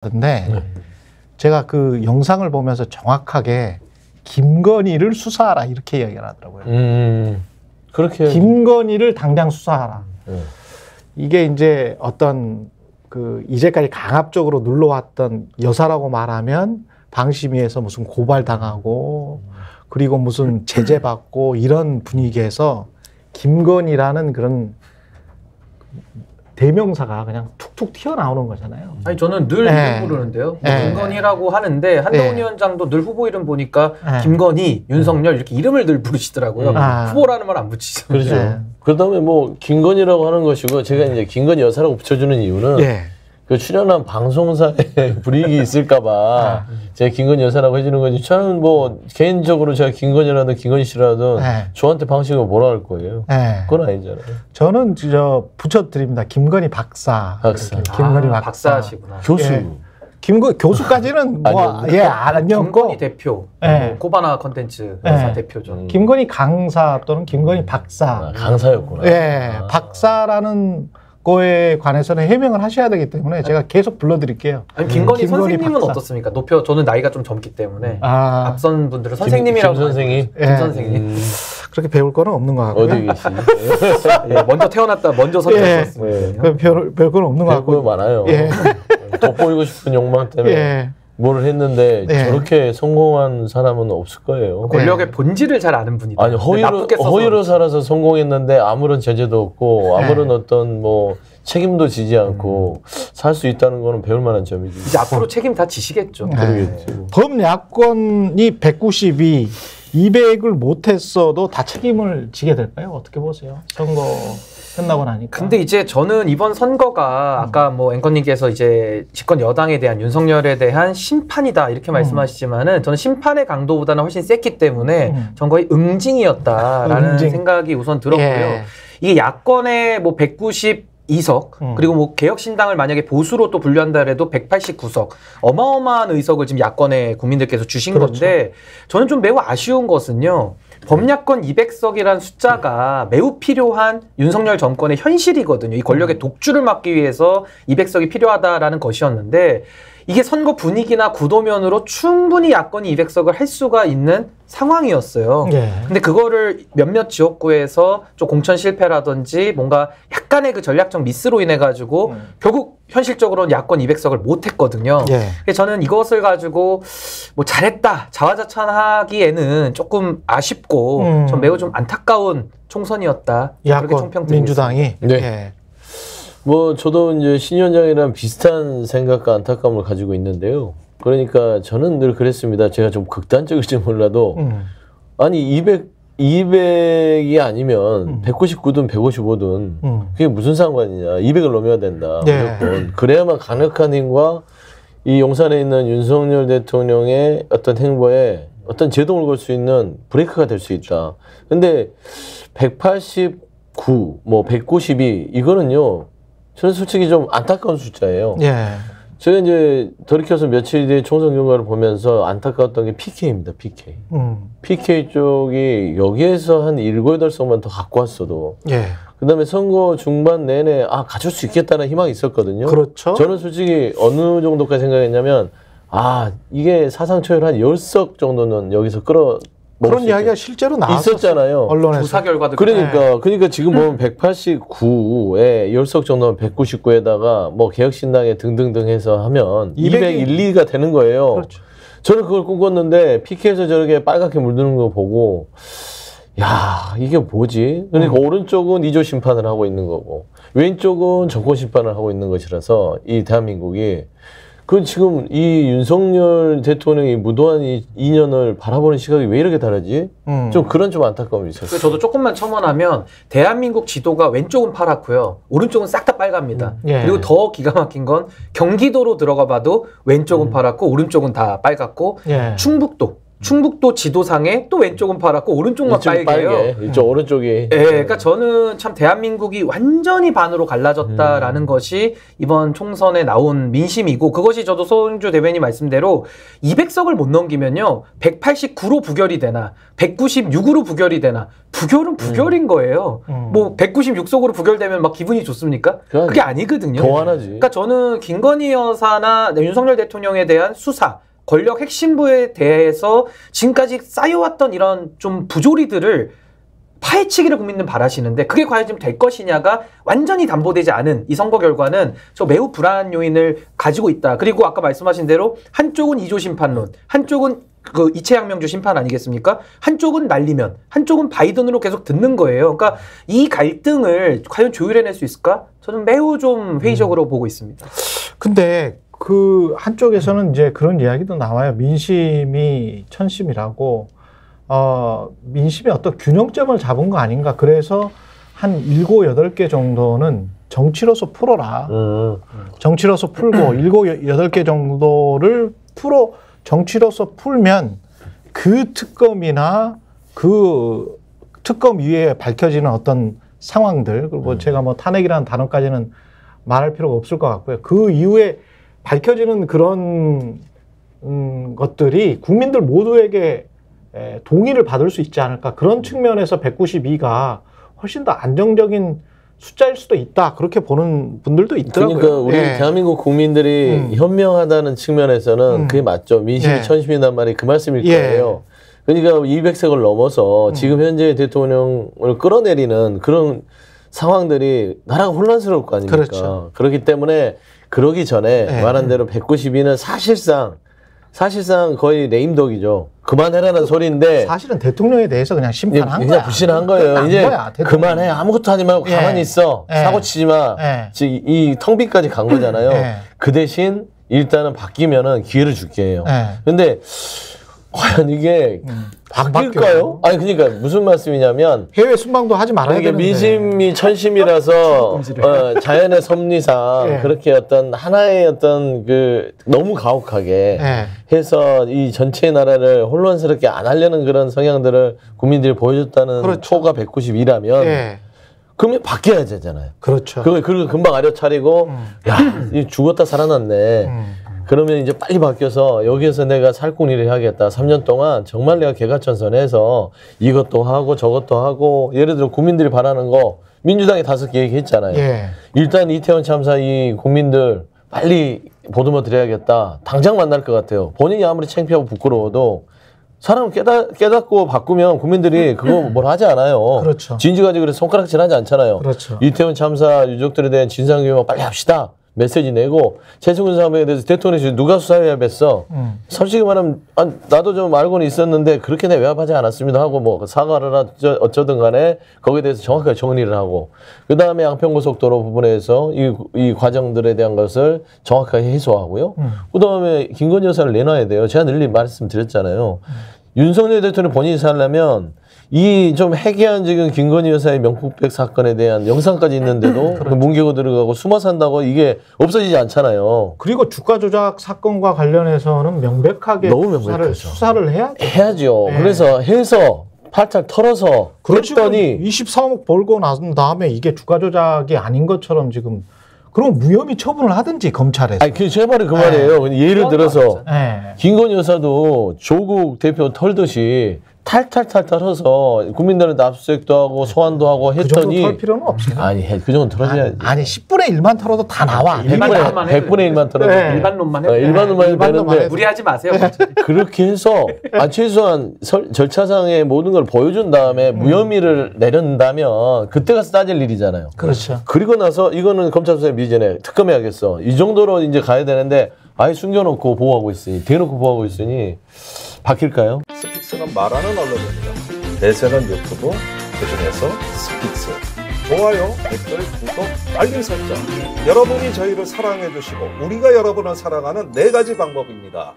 근데 제가 그 영상을 보면서 정확하게 김건희를 수사하라 이렇게 이야기를 하더라고요. 그렇게 김건희를 당장 수사하라. 이게 이제 어떤 그 이제까지 강압적으로 눌러왔던 여사라고 말하면 방심위에서 무슨 고발당하고 그리고 무슨 제재받고 이런 분위기에서 김건희라는 그런 대명사가 그냥 툭툭 튀어나오는 거잖아요. 아니 저는 늘 이름 부르는데요. 김건희라고 하는데 한동훈 위원장도 늘 후보 이름 보니까 김건희, 윤석열 이렇게 이름을 늘 부르시더라고요. 후보라는 말 안 붙이잖아요. 그렇죠. 그다음에 뭐 김건희라고 하는 것이고 제가 이제 김건희 여사라고 붙여주는 이유는 그 출연한 방송사에 불이익이 있을까봐 제가 김건희 여사라고 해주는 거지. 저는 뭐 개인적으로 제가 김건희라든 김건희 씨라든 저한테 방식으로 뭐라 할 거예요. 그건 아니잖아요. 저는 저 붙여드립니다. 김건희 박사. 김건희 박사시구나. 교수. 김건희 교수까지는 뭐 아니었고 김건희 대표, 코바나 컨텐츠 회사 대표죠. 김건희 강사 또는 김건희 박사. 강사였구나. 박사라는 거에 관해서는 해명을 하셔야 되기 때문에 제가 계속 불러드릴게요. 아니, 김건희 선생님은 박사. 어떻습니까? 저는 나이가 좀 젊기 때문에 앞선 분들은 선생님이라고 김 선생님? 김 선생님. 그렇게 배울 거는 없는 것 같고요. 어디 계시지? 먼저 태어났다, 먼저 선택했습니다. 배울 거는 없는 것 같고. 많아요. 돋보이고 싶은 욕망 때문에 뭐를 했는데 저렇게 성공한 사람은 없을 거예요. 권력의 본질을 잘 아는 분이다. 아니 허위로 살아서 성공했는데 아무런 제재도 없고 아무런 어떤 뭐 책임도 지지 않고 살 수 있다는 거는 배울 만한 점이지. 이제 앞으로 책임 다 지시겠죠. 그러겠죠. 범야권이 192, 200을 못했어도 다 책임을 지게 될까요? 어떻게 보세요? 선거 끝나고 나니까. 근데 이제 저는 이번 선거가 아까 뭐 앵커님께서 이제 집권 여당에 대한 윤석열에 대한 심판이다 이렇게 말씀하시지만은 저는 심판의 강도보다는 훨씬 셌기 때문에 전 거의 응징이었다라는 생각이 우선 들었고요. 이게 야권의 뭐 192석 그리고 뭐 개혁신당을 만약에 보수로 또 분류한다 해도 189석 어마어마한 의석을 지금 야권의 국민들께서 주신 건데 저는 좀 매우 아쉬운 것은요. 범야권 200석이라는 숫자가 매우 필요한 윤석열 정권의 현실이거든요. 이 권력의 독주를 막기 위해서 200석이 필요하다라는 것이었는데 이게 선거 분위기나 구도면으로 충분히 야권이 200석을 할 수가 있는 상황이었어요. 근데 그거를 몇몇 지역구에서 좀 공천 실패라든지 뭔가 약간의 그 전략적 미스로 인해 가지고 결국 현실적으로는 야권 200석을 못 했거든요. 그래서 저는 이것을 가지고 뭐 잘했다, 자화자찬하기에는 조금 아쉽고 전 매우 좀 안타까운 총선이었다. 야권 민주당이. 뭐 저도 이제 신 위원장이랑 비슷한 생각과 안타까움을 가지고 있는데요. 그러니까 저는 늘 그랬습니다. 제가 좀 극단적일지 몰라도 아니 200이 아니면 199든 155든 그게 무슨 상관이냐. 200을 넘어야 된다. 무조건. 그래야만 강력한 힘과 이 용산에 있는 윤석열 대통령의 어떤 행보에 어떤 제동을 걸 수 있는 브레이크가 될 수 있다. 근데 189, 뭐 192 이거는요. 저는 솔직히 좀 안타까운 숫자예요. 제가 이제 돌이켜서 며칠 뒤에 총선 결과를 보면서 안타까웠던 게 PK입니다. PK. PK 쪽이 여기에서 한 7, 8석만 더 갖고 왔어도 그 다음에 선거 중반 내내 가질 수 있겠다는 희망이 있었거든요. 그렇죠. 저는 솔직히 어느 정도까지 생각했냐면 이게 사상 초유의 한 10석 정도는 여기서 그런 이야기가 실제로 나왔었잖아요. 언론에서. 조사 결과도 그러니까 지금 보면 189에 10석 정도면 199에다가 뭐 개혁신당에 등등등 해서 하면 201, 2가 되는 거예요. 그렇죠. 저는 그걸 꿈꿨는데 PK에서 저렇게 빨갛게 물드는 거 보고 야 이게 뭐지? 그러니까 오른쪽은 2조 심판을 하고 있는 거고 왼쪽은 정권 심판을 하고 있는 것이라서 이 대한민국이 그 지금 이 윤석열 대통령이 무도한 이 2년을 바라보는 시각이 왜 이렇게 다르지? 좀 안타까움이 있었어요. 저도 조금만 첨언하면 대한민국 지도가 왼쪽은 파랗고요. 오른쪽은 싹 다 빨갑니다. 그리고 더 기가 막힌 건 경기도로 들어가 봐도 왼쪽은 파랗고 오른쪽은 다 빨갛고 충북도 충북도 지도상에 또 왼쪽은 파랗고 오른쪽만 이쪽이 빨개요. 빨개. 이쪽 오른쪽이. 예, 그러니까 저는 참 대한민국이 완전히 반으로 갈라졌다라는 것이 이번 총선에 나온 민심이고, 그것이 저도 손주 대변인 말씀대로 200석을 못 넘기면요 189로 부결이 되나 196으로 부결이 되나, 부결은 부결인 거예요. 뭐 196석으로 부결되면 막 기분이 좋습니까? 그게 아니거든요. 교환하지. 그러니까 저는 김건희 여사나 윤석열 대통령에 대한 수사, 권력 핵심부에 대해서 지금까지 쌓여왔던 이런 좀 부조리들을 파헤치기를 국민들은 바라시는데, 그게 과연 지금 될 것이냐가 완전히 담보되지 않은 이 선거 결과는 저 매우 불안 요인을 가지고 있다. 그리고 아까 말씀하신 대로 한쪽은 2조 심판론, 한쪽은 그 이채양명주 심판 아니겠습니까? 한쪽은 날리면 한쪽은 바이든으로 계속 듣는 거예요. 그러니까 이 갈등을 과연 조율해낼 수 있을까? 저는 매우 좀 회의적으로 보고 있습니다. 근데 그 한쪽에서는 이제 그런 이야기도 나와요. 민심이 천심이라고, 민심의 어떤 균형점을 잡은 거 아닌가. 그래서 한 7, 8개 정도는 정치로서 풀어라. 정치로서 풀고 7, 8개 정도를 정치로서 풀면 그 특검이나 그 특검 위에 밝혀지는 어떤 상황들, 그리고 제가 뭐 탄핵이라는 단어까지는 말할 필요가 없을 것 같고요. 그 이후에 밝혀지는 그런 것들이 국민들 모두에게 동의를 받을 수 있지 않을까. 그런 측면에서 192가 훨씬 더 안정적인 숫자일 수도 있다. 그렇게 보는 분들도 있더라고요. 그러니까 우리 대한민국 국민들이 현명하다는 측면에서는 그게 맞죠. 민심이 천심이란 말이 그 말씀일 거예요. 그러니까 200석을 넘어서 지금 현재 대통령을 끌어내리는 그런 상황들이 나라가 혼란스러울 거 아닙니까? 그렇죠. 그렇기 때문에 그러기 전에 말한 대로 192는 사실상 거의 레임덕이죠. 그만해라는 소리인데, 사실은 대통령에 대해서 그냥 심판한 그냥 거야. 불신한 거예요. 이제 거야, 그만해, 아무것도 하지 말고 가만히 있어. 사고 치지 마. 지금 이 텅비까지 간 거잖아요. 그 대신 일단은 바뀌면은 기회를 줄게 해요. 근데 과연 이게 바뀔까요? 아니 그러니까 무슨 말씀이냐면, 해외 순방도 하지 말아야 이게 되는데. 민심이 천심이라서 자연의 섭리상 그렇게 어떤 하나의 어떤 그 너무 가혹하게 해서 이 전체 나라를 혼란스럽게 안 하려는 그런 성향들을 국민들이 보여줬다는 초가 192라면 그러면 바뀌어야 되잖아요. 그렇죠. 그걸 금방 알아차리고 야, 이 죽었다 살아났네. 그러면 이제 빨리 바뀌어서 여기에서 내가 살궁리를 해야겠다. 3년 동안 정말 내가 개가천선해서 이것도 하고 저것도 하고, 예를 들어 국민들이 바라는 거 민주당이 5개 얘기했잖아요. 일단 이태원 참사 이 국민들 빨리 보듬어 드려야겠다. 당장 만날 것 같아요. 본인이 아무리 창피하고 부끄러워도 사람을 깨닫고 바꾸면 국민들이 그거 뭘 하지 않아요. 그렇죠. 진지 가지고 그래서 손가락질 하지 않잖아요. 그렇죠. 이태원 참사 유족들에 대한 진상규명 빨리 합시다. 메시지 내고, 최승훈 사업에 대해서 대통령이 누가 수사해야 bes어. 솔직히 말하면 나도 좀 알고는 있었는데 그렇게 내 외압하지 않았습니다 하고 뭐 사과를 어쩌든 간에 거기에 대해서 정확하게 정리를 하고, 그 다음에 양평고속도로 부분에서 이 과정들에 대한 것을 정확하게 해소하고요. 그 다음에 김건희 여사를 내놔야 돼요. 제가 늘 말씀드렸잖아요. 윤석열 대통령 본인이 살려면 이 좀 해괴한 지금 김건희 여사의 명품백 사건에 대한 영상까지 있는데도 그 뭉개고 들어가고 숨어 산다고 이게 없어지지 않잖아요. 그리고 주가 조작 사건과 관련해서는 명백하게 너무 수사를 해야죠. 그래서 해서 팔탈 털어서 그랬더니 23억 벌고 난 다음에 이게 주가 조작이 아닌 것처럼 지금, 그럼 무혐의 처분을 하든지 검찰에서. 아니 제 말이 그 말이에요. 예를 들어서 김건희 여사도 조국 대표 털듯이 탈탈 털어서 국민들한테 압수수색도 하고 소환도 하고 했더니, 그 정도 털 필요는 없어요. 아니 그 정도 털어줘야지. 아니 10분의 1만 털어도 다 나와. 100분의 1만 털어도 일반론만 해도 일반론만 되는데 무리하지 마세요. 그렇게 해서 최소한 절차상의 모든 걸 보여준 다음에 무혐의를 내린다면 그때 가서 따질 일이잖아요. 그렇죠. 그리고 나서 이거는 검찰 수사에 미전에 특검해야겠어. 이 정도로 이제 가야 되는데 아예 숨겨놓고 보호하고 있으니, 대놓고 보호하고 있으니 바뀔까요? 스픽스는 말하는 언론입니다. 대세는 유튜브, 그중에서 스픽스. 좋아요, 댓글, 구독, 알림 설정. 여러분이 저희를 사랑해 주시고 우리가 여러분을 사랑하는 4가지 방법입니다.